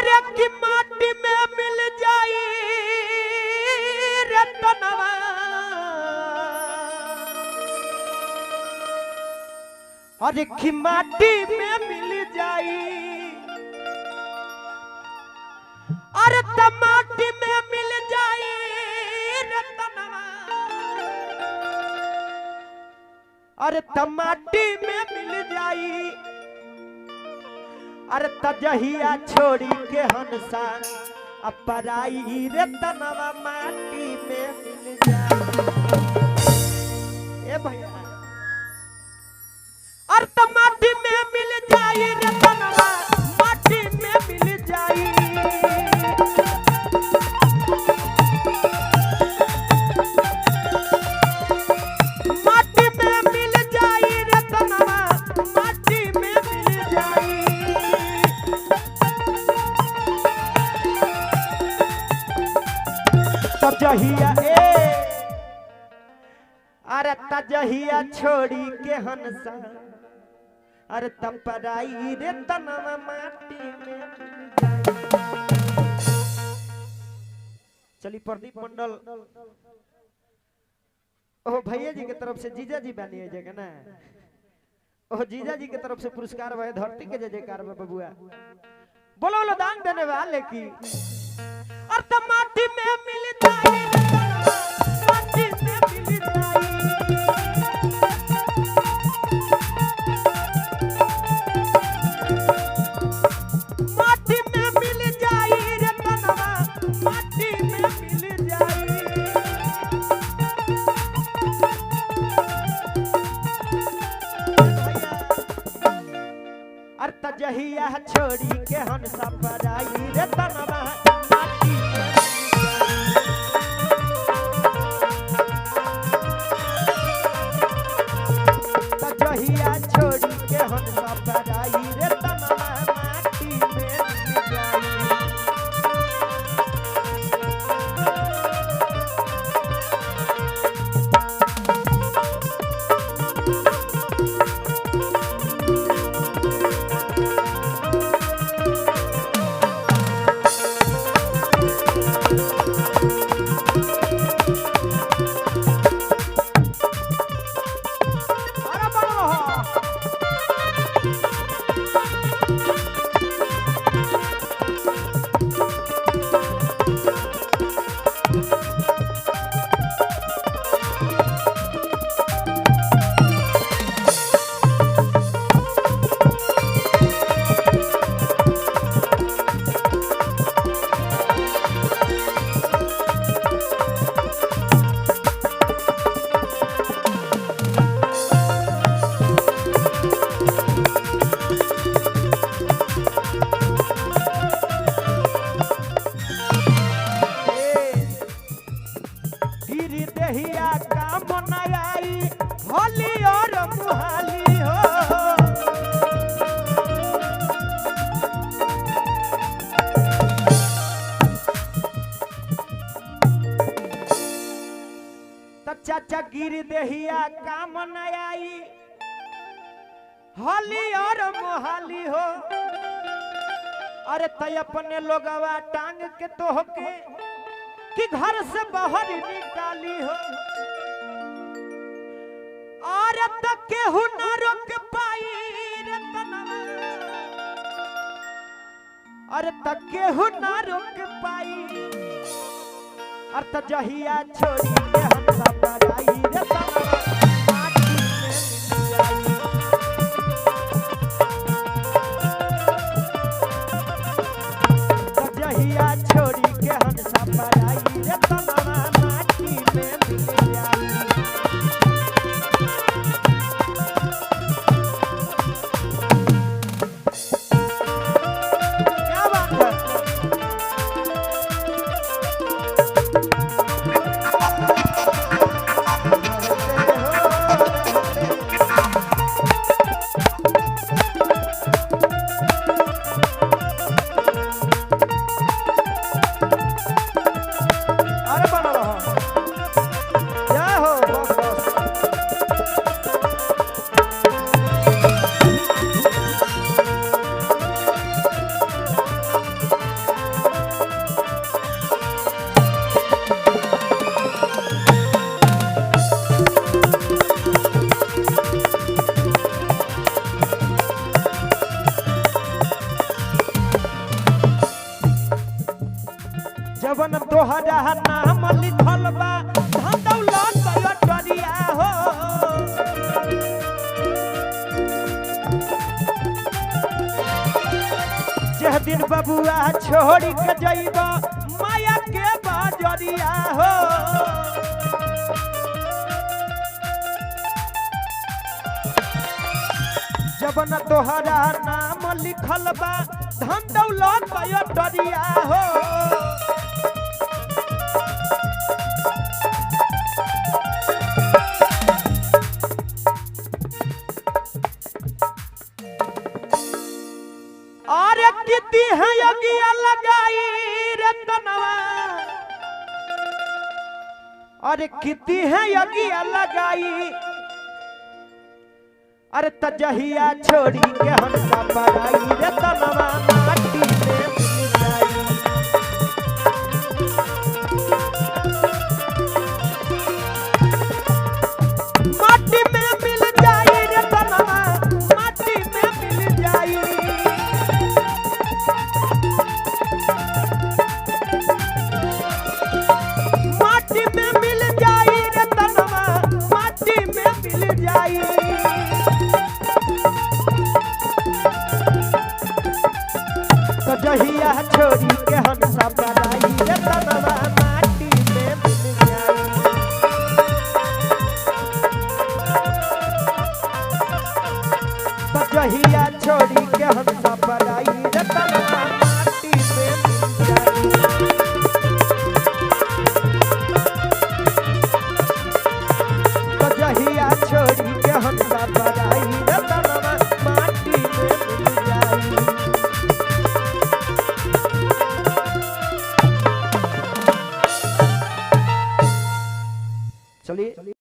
अरे की माटी में मिल जाई रतनवा अरे की माटी में मिल जाई अरे माटी में मिल जाई रतनवा अरे माटी में मिल जाई अरे तजहिया छोड़ी के हंसा अपराई रतनवा माटी में मिल जाई। ए भैया अरे माटी में मिल जाई रतनवा माटी में मिल जाई माटी में मिल जाई रतनवा माटी में मिल जाई तजहिया अरे तजहिया छोड़ी के हंसा अरे तपराई रे तनवा माटी में चली प्रदीप मंडल ओह भैया जी के तरफ से जीजा जी बनिए जगह ना ओह जीजा जी के तरफ से पुरस्कार भाई धरती के जय जयकार बबुआ बोलो बोलो दान देने वाले की और तो माटी में मिल जाए माटी में मिल जाए माटी में मिल जाए रतनवा माटी में मिल जाए और तजहिया छोड़ी के हंसा पराई रतनवा छोड़ी के हंसा पराई रे तनवा माटी में मिल जाई देहिया काम न आई होली और मुहाली हो तब चाचा गिर देहिया काम न आई होली और मुहाली हो अरे तय अपने लोगवा टांग के तो होके कि घर से बाहर निकाली हो और तक केहू न रोक पाई रे तनवा और तक केहू न रोक पाई और तजहिया छोड़ी के हंसा पराई रे तनवा माटी में मिल जाई तजहिया छोड़ी के हंसा पराई रे तनवा माटी में मिल जाई क्या बात है जबन तोहरा नाम लिखल बा धन दौलत लटरिया हो जह दिन बबुआ छोड़ी के जइब माया के बजरिया हो जबन तोहरा नाम लिखल बा धन दौलत लटरिया हो अरे किती है यगिया लगाई रे तनवा अरे किती है यगिया लगाई अरे तजहिया छोड़ी के हंसा पराई रे तनवा माटी में मिल जाई माटी में मिल जाई रे तनवा माटी में मिल जाई माटी में मिल जाई रे तनवा माटी में मिल जाई तजहिया छोड़ी के हंसा पराई रे तनवा माटी में मिल जाई तजहिया छोड़ी के हंसा पराई रे तनवा माटी में मिल जाई तजहिया छोड़ी के हंसा पराई रे तनवा माटी में मिल जाई चलिए